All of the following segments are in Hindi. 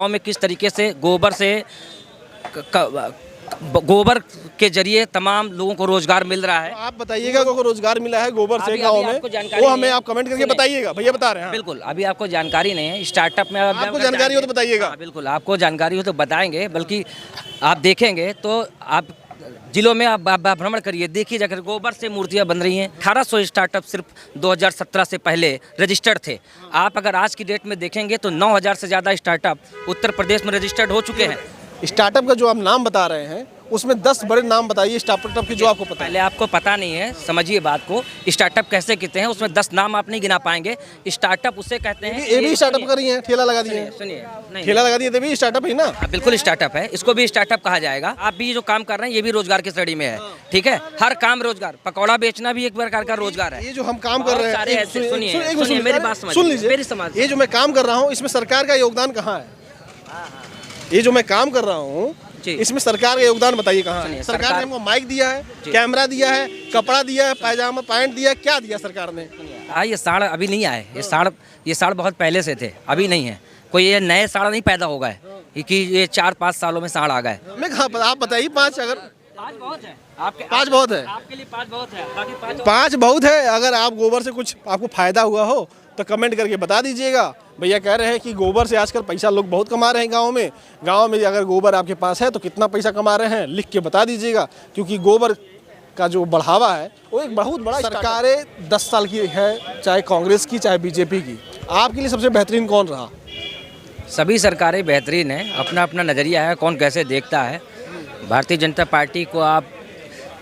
गाँव में किस तरीके से गोबर के जरिए तमाम लोगों को रोजगार मिल रहा है। आप बताइएगा को रोजगार मिला है गोबर से गांव में, वो हमें आप कमेंट करके बताइएगा। भैया बता रहे हैं। बिल्कुल, अभी आपको जानकारी नहीं है स्टार्टअप में। आपको जानकारी हो तो बताइएगा। बिल्कुल, आपको जानकारी हो तो बताएंगे। बल्कि आप देखेंगे तो आप जिलों में आप भ्रमण करिए, देखिए जाकर गोबर से मूर्तियां बन रही हैं। 1800 स्टार्टअप सिर्फ 2017 से पहले रजिस्टर्ड थे। आप अगर आज की डेट में देखेंगे तो 9000 से ज़्यादा स्टार्टअप उत्तर प्रदेश में रजिस्टर्ड हो चुके हैं। स्टार्टअप का जो आप नाम बता रहे हैं उसमें 10 बड़े नाम बताइए स्टार्टअप के जो आपको पता है। पहले आपको पता नहीं है, समझिए बात को। स्टार्टअप कैसे कहते हैं, उसमें 10 नाम आप नहीं गिना पाएंगे। स्टार्टअप उसे कहते हैं। ये भी स्टार्टअप कर रही है, ठेला लगा दिए। सुनिए, ठेला लगा दिए तो भी स्टार्टअप ही ना। बिल्कुल स्टार्टअप है, इसको भी स्टार्टअप कहा जाएगा। आप भी जो काम कर रहे हैं ये भी रोजगार की श्रेणी में है। ठीक है, हर काम रोजगार। पकौड़ा बेचना भी एक प्रकार का रोजगार है। ये जो हम काम कर रहे हैं, सुनिए मेरी बात सुन लीजिए। मेरी समाज, ये जो मैं काम कर रहा हूँ इसमें सरकार का योगदान कहाँ है? ये जो मैं काम कर रहा हूँ इसमें सरकार का योगदान बताइए कहाँ है? सरकार ने हमको माइक दिया है, कैमरा दिया है, कपड़ा दिया है, पैजामा पैंट दिया है, क्या दिया सरकार ने? ये साड़ अभी नहीं आए। ये साड़ बहुत पहले से थे, अभी नहीं है। कोई ये नए साड़ नहीं पैदा हो गए कि ये 4-5 सालों में साड़ आ गए। मैं कहाँ पर, आप बताइए। 5 अगर 5 बहुत है आपके, 5 बहुत है आपके लिए 5 बहुत है, बाकी 5 बहुत है। अगर आप गोबर से कुछ आपको फायदा हुआ हो तो कमेंट करके बता दीजिएगा। भैया कह रहे हैं कि गोबर से आजकल पैसा लोग बहुत कमा रहे हैं गांव में। गांव में अगर गोबर आपके पास है तो कितना पैसा कमा रहे हैं लिख के बता दीजिएगा, क्योंकि गोबर का जो बढ़ावा है वो एक बहुत बड़ा। सरकारें 10 साल की है, चाहे कांग्रेस की चाहे बीजेपी की। आपके लिए सबसे बेहतरीन कौन रहा? सभी सरकारें बेहतरीन हैं, अपना अपना नज़रिया है, कौन कैसे देखता है। भारतीय जनता पार्टी को आप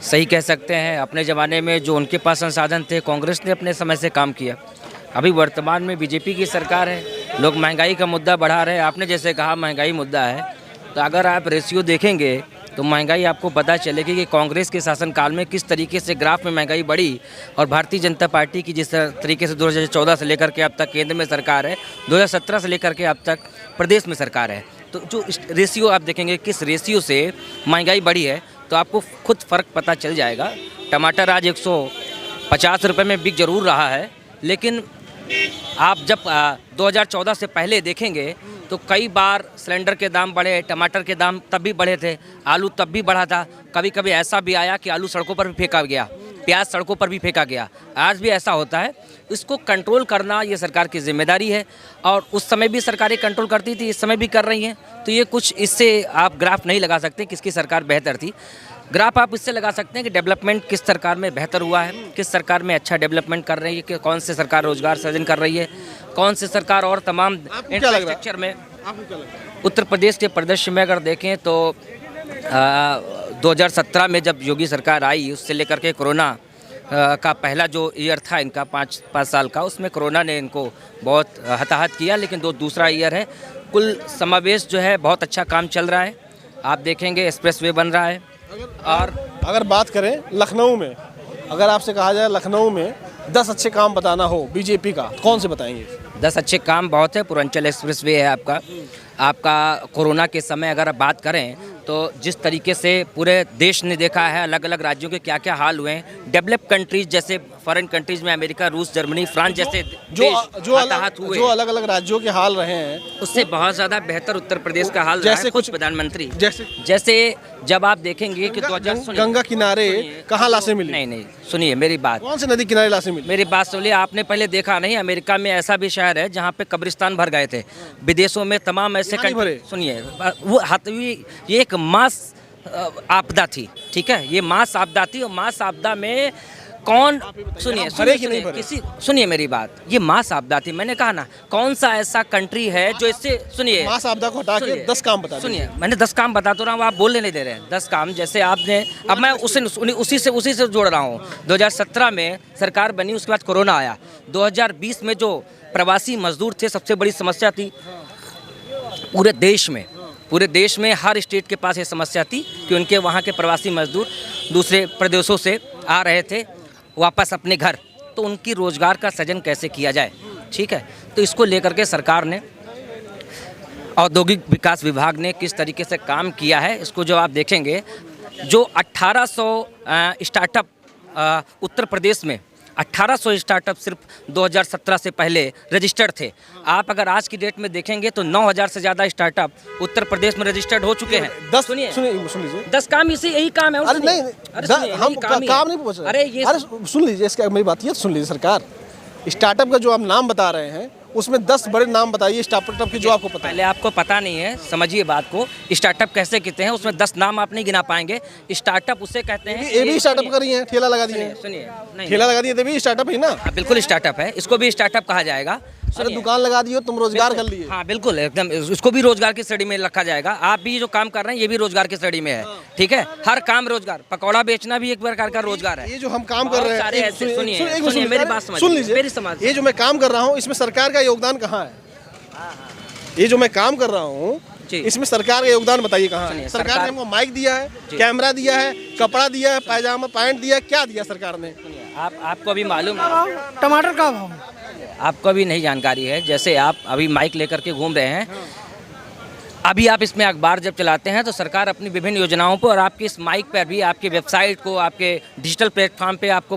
सही कह सकते हैं। अपने ज़माने में जो उनके पास संसाधन थे, कांग्रेस ने अपने समय से काम किया। अभी वर्तमान में बीजेपी की सरकार है, लोग महंगाई का मुद्दा बढ़ा रहे हैं। आपने जैसे कहा महंगाई मुद्दा है, तो अगर आप रेशियो देखेंगे तो महंगाई आपको पता चलेगी कि कांग्रेस के शासनकाल में किस तरीके से ग्राफ में महंगाई बढ़ी, और भारतीय जनता पार्टी की जिस तरीके से 2014 से लेकर के अब तक केंद्र में सरकार है, 2017 से लेकर के अब तक प्रदेश में सरकार है। तो जो रेशियो आप देखेंगे किस रेशियो से महंगाई बढ़ी है, तो आपको खुद फ़र्क पता चल जाएगा। टमाटर आज 150 रुपये में बिक जरूर रहा है, लेकिन आप जब 2014 से पहले देखेंगे तो कई बार सिलेंडर के दाम बढ़े, टमाटर के दाम तब भी बढ़े थे, आलू तब भी बढ़ा था। कभी कभी ऐसा भी आया कि आलू सड़कों पर भी फेंका गया, प्याज सड़कों पर भी फेंका गया। आज भी ऐसा होता है। इसको कंट्रोल करना ये सरकार की जिम्मेदारी है, और उस समय भी सरकारें कंट्रोल करती थी, इस समय भी कर रही हैं। तो ये कुछ इससे आप ग्राफ नहीं लगा सकते किसकी सरकार बेहतर थी। ग्राफ आप इससे लगा सकते हैं कि डेवलपमेंट किस सरकार में बेहतर हुआ है, किस सरकार में अच्छा डेवलपमेंट कर रही है, कि कौन से सरकार रोजगार सृजन कर रही है, कौन से सरकार और तमाम इंफ्रास्ट्रक्चर में। उत्तर प्रदेश के परिदृश्य में अगर देखें तो 2017 में जब योगी सरकार आई, उससे लेकर के कोरोना का पहला जो ईयर था इनका 5 साल का, उसमें कोरोना ने इनको बहुत हताहत किया। लेकिन दूसरा ईयर है, कुल समावेश जो है बहुत अच्छा काम चल रहा है। आप देखेंगे एक्सप्रेसवे बन रहा है। और अगर बात करें लखनऊ में, अगर आपसे कहा जाए लखनऊ में 10 अच्छे काम बताना हो बीजेपी का, कौन से बताएंगे? 10 अच्छे काम बहुत है। पूर्वांचल एक्सप्रेसवे है आपका कोरोना के समय अगर आप बात करें तो जिस तरीके से पूरे देश ने देखा है अलग अलग राज्यों के क्या क्या हाल हुए हैं। डेवलप कंट्रीज जैसे फॉरेन कंट्रीज में अमेरिका, रूस, जर्मनी, फ्रांस जैसे जो अलग अलग राज्यों के हाल रहे हैं, उससे बहुत ज़्यादा बेहतर उत्तर प्रदेश का हाल जैसे कुछ प्रधानमंत्री जैसे जब आप देखेंगे कि गंगा किनारे कहाँ लाशें मिली? नहीं, सुनिए मेरी बात। कौन से नदी किनारे लाशें मिली? मेरी बात सुनिए। आपने पहले देखा नहीं, अमेरिका में ऐसा भी शहर है जहाँ पे कब्रिस्तान भर गए थे। विदेशों में तमाम ऐसे सुनिए, वो ये एक मास आपदा थी। ठीक है, ये मास आपदा थी, और मास आपदा में कौन सुनिए मेरी बात, ये मास आपदा थी। मैंने कहा ना, कौन सा ऐसा कंट्री है जो इससे सुनिए मास आपदा को हटा के 10 काम बता। सुनिए, मैंने 10 काम बता तो रहा हूँ, आप बोलने नहीं दे रहे हैं। 10 काम जैसे आपने, अब मैं उसी से जोड़ रहा हूँ। 2017 में सरकार बनी, उसके बाद कोरोना आया। 2020 में जो प्रवासी मजदूर थे, सबसे बड़ी समस्या थी पूरे देश में हर स्टेट के पास ये समस्या थी कि उनके वहाँ के प्रवासी मजदूर दूसरे प्रदेशों से आ रहे थे वापस अपने घर, तो उनकी रोजगार का सृजन कैसे किया जाए। ठीक है, तो इसको लेकर के सरकार ने, औद्योगिक विकास विभाग ने किस तरीके से काम किया है, इसको जो आप देखेंगे, जो 1800 स्टार्टअप उत्तर प्रदेश में 1800 स्टार्टअप सिर्फ 2017 से पहले रजिस्टर्ड थे। आप अगर आज की डेट में देखेंगे तो 9000 से ज़्यादा स्टार्टअप उत्तर प्रदेश में रजिस्टर्ड हो चुके हैं। 10 सुनिए सुन लीजिए 10 काम इसी यही काम है। अरे नहीं अरे सुनिए, हम यही काम ही है। काम नहीं पूछ रहे। अरे ये अरे सुन लीजिए, इसका मेरी बात ये सुन लीजिए। सरकार स्टार्टअप का जो आप नाम बता रहे हैं उसमें 10 बड़े नाम बताइए स्टार्टअप के जो आपको पता है। पहले आपको पता नहीं है, समझिए बात को। स्टार्टअप कैसे कहते हैं, उसमें 10 नाम आप नहीं गिना पाएंगे। स्टार्टअप उसे कहते हैं। ये भी स्टार्टअप कर रही हैं, ठेला लगा दिए हैं। सुनिए नहीं, ठेला लगा दिए तो भी स्टार्टअप ही ना। हाँ, बिल्कुल स्टार्टअप है, इसको भी स्टार्टअप कहा जाएगा। अरे दुकान लगा दी हो, तुम रोजगार कर लिए। हाँ बिल्कुल, एकदम उसको भी रोजगार की श्रेणी में रखा जाएगा। आप भी जो काम कर रहे हैं ये भी रोजगार की श्रेणी में है। ठीक है, हर काम रोजगार। पकौड़ा बेचना भी एक प्रकार का रोजगार है। ये जो हम काम कर रहे हैं, सुनिए मेरी बात सुन लीजिए, मेरी समाज। ये जो मैं काम कर रहा हूँ इसमें सरकार का योगदान कहाँ है? ये जो मैं काम कर रहा हूँ इसमें सरकार का योगदान बताइए कहाँ है? सरकार ने हमको माइक दिया है, कैमरा दिया है, कपड़ा दिया है, पैजामा पैंट दिया, क्या दिया सरकार ने? आपको अभी मालूम है टमाटर का भाव? आपको अभी नहीं जानकारी है। जैसे आप अभी माइक लेकर के घूम रहे हैं, अभी आप इसमें अखबार जब चलाते हैं तो सरकार अपनी विभिन्न योजनाओं पर और आपकी इस माइक पर भी आपकी वेबसाइट को, आपके डिजिटल प्लेटफॉर्म पे आपको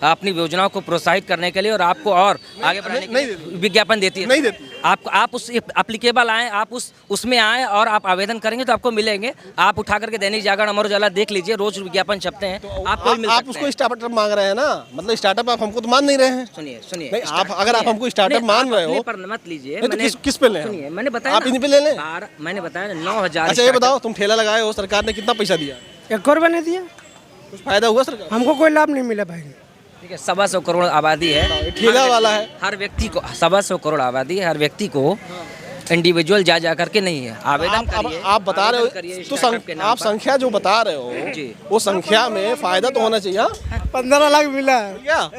अपनी योजनाओं को प्रोत्साहित करने के लिए और आपको और आगे बढ़ाने के लिए विज्ञापन देती है। नहीं देती। आप उस एप्लीकेबल आएँ, आप उसमें आएँ और आप आवेदन करेंगे तो आपको मिलेंगे। आप उठा करके दैनिक जागरण, अमर उजाला देख लीजिए, रोज विज्ञापन छपते हैं। आपको मिल आप उसको स्टार्टअप मांग रहे हैं ना, मतलब स्टार्टअप आप हमको तो मान नहीं रहे हैं। सुनिए नहीं, आप अगर आप हमको स्टार्टअप मान रहे हो पर मत लीजिए। तो किस पे लें? सुनिए, मैंने बताया आप इन्हीं पे ले लें। मैंने बताया 9000। अच्छा ये बताओ, तुम ठेला लगाए हो, सरकार ने कितना पैसा दिया? 1 करोड़ बने दिया, कुछ फायदा हुआ सरकार? हमको कोई लाभ नहीं मिला भाई। ठीक है, 125 करोड़ आबादी है, ठेला वाला है। हर व्यक्ति को 125 करोड़ आबादी है, हर व्यक्ति को इंडिविजुअल जा करके नहीं है। आवेदन करिए। आप बता रहे हो तो आप संख्या जो बता रहे हो जी, वो संख्या में फायदा तो होना चाहिए। 15 लाख मिला है क्या?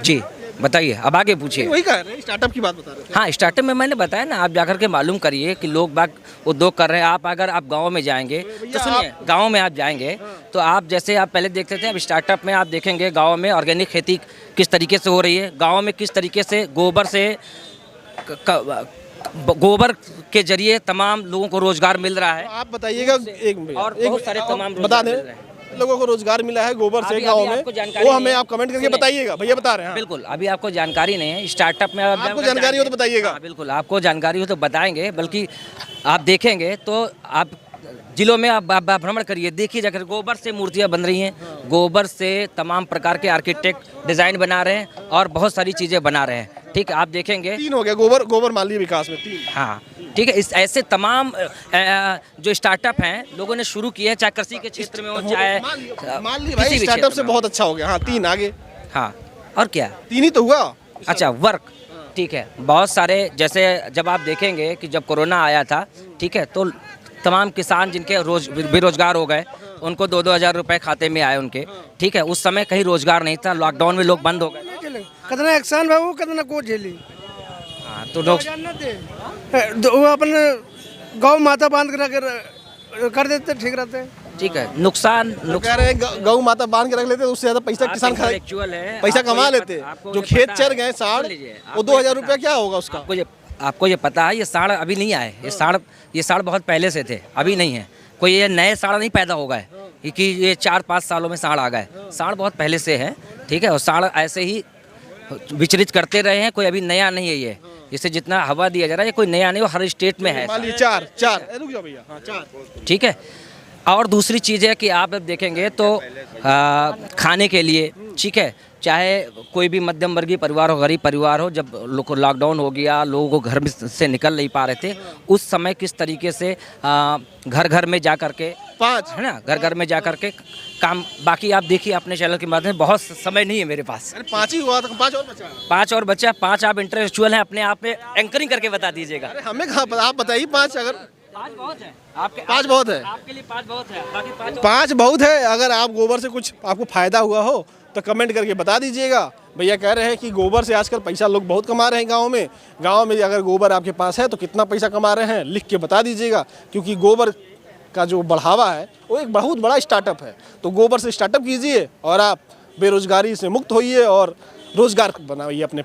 जी बताइए, अब आगे पूछिए। वही कह रहे हैं, स्टार्टअप की बात बता रहे थे। हाँ, स्टार्टअप में मैंने बताया ना, आप जाकर के मालूम करिए कि लोग बाग उद्योग कर रहे हैं। आप अगर आप गाँव में जाएंगे तो सुनिए, गाँव में आप जाएंगे तो आप जैसे आप पहले देखते थे, अब स्टार्टअप में आप देखेंगे गाँव में ऑर्गेनिक खेती किस तरीके से हो रही है। गाँव में किस तरीके से गोबर के जरिए तमाम लोगों को रोजगार मिल रहा है। आप बताइएगा और बहुत सारे तमाम बता रोजगार दें, मिल रहे हैं। लोगों को रोजगार मिला है गोबर से अभी गांव में, आपको जानकारी वो हमें नहीं है। आप कमेंट करके सुनिए। बताइएगा। भैया बता रहे हैं। बिल्कुल, अभी आपको जानकारी नहीं है। स्टार्टअप में आपको जानकारी हो तो बताइएगा। हाँ, बिल्कुल आपको जानकारी हो तो बताएंगे। बल्कि आप देखेंगे तो आप जिलों में आप भ्रमण करिए, देखिए जाकर गोबर से मूर्तियाँ बन रही हैं, गोबर से तमाम प्रकार के आर्किटेक्ट डिज़ाइन बना रहे हैं और बहुत सारी चीज़ें बना रहे हैं। ठीक है, आप देखेंगे 3 हो गया, गोबर माली विकास में 3। हाँ ठीक है, इस ऐसे तमाम जो स्टार्टअप हैं लोगों ने शुरू किए हैं, चाहे कृषि के क्षेत्र में हो, चाहे मान ली किसी भाई भी स्टार्टअप क्षेत्र से में हो। बहुत अच्छा हो गया। हाँ 3 आगे, हाँ और क्या, 3 ही तो हुआ। अच्छा वर्क। ठीक है, बहुत सारे, जैसे जब आप देखेंगे कि जब कोरोना आया था, ठीक है, तो तमाम किसान जिनके बेरोजगार हो गए, उनको 2-2 हज़ार रुपये खाते में आए उनके। ठीक है, उस समय कहीं रोजगार नहीं था, लॉकडाउन में लोग बंद हो गए। कितना एक्सान बाबू, कितना को झेली। हाँ तो लोग वो अपन गौ माता बांध कर देते, ठीक रहते। ठीक है, नुकसान कह रहे हैं गौ माता बांध के रख लेते, उससे ज्यादा पैसा किसान इंटेलेक्चुअल है, पैसा आपको कमा ये लेते। आपको जो ये खेत पता चर है, गए साढ़, सुन लीजिए, वो आपको 2000 ये रुपया क्या होगा उसका? आपको ये पता है, ये साढ़ अभी नहीं आए। ये साढ़ बहुत पहले से थे, अभी नहीं है। कोई ये नए साढ़ नहीं पैदा हो गए कि ये 4-5 सालों में साढ़ आ गए। साढ़ बहुत पहले से है। ठीक है, और साढ़ ऐसे ही विचलित करते रहे हैं, कोई अभी नया नहीं है ये। इसे जितना हवा दिया जा रहा है, ये कोई नया नहीं, वो हर स्टेट में है। मान लीजिए 4 रुक जाओ भैया। हाँ 4। ठीक है, और दूसरी चीज़ है कि आप अब देखेंगे तो खाने के लिए, ठीक है, चाहे कोई भी मध्यम वर्गीय परिवार हो, गरीब परिवार हो, जब लॉकडाउन हो गया, लोगों को घर से निकल नहीं पा रहे थे, उस समय किस तरीके से घर घर में जा कर के 5 है ना, घर घर में जा कर के काम। बाकी आप देखिए अपने चैनल के माध्यम से, बहुत समय नहीं है मेरे पास। अरे 5 ही हुआ था, 5 और बचा। 5 और बचा। 5 आप इंटेलेक्चुअल हैं, अपने आप में एंकरिंग करके बता दीजिएगा। अरे हमें कहाँ पता, आप बताइए 5। अगर 5 बहुत है आपके, 5 बहुत है, आपके लिए 5 बहुत है, बाकी 5 बहुत है। अगर आप गोबर से कुछ आपको फायदा हुआ हो तो कमेंट करके बता दीजिएगा। भैया कह रहे हैं कि गोबर से आजकल पैसा लोग बहुत कमा रहे हैं गांव में। गांव में अगर गोबर आपके पास है तो कितना पैसा कमा रहे हैं, लिख के बता दीजिएगा। क्योंकि गोबर का जो बढ़ावा है वो एक बहुत बड़ा स्टार्टअप है। तो गोबर से स्टार्टअप कीजिए और आप बेरोजगारी से मुक्त होइए और रोजगार बनाइए अपने पास।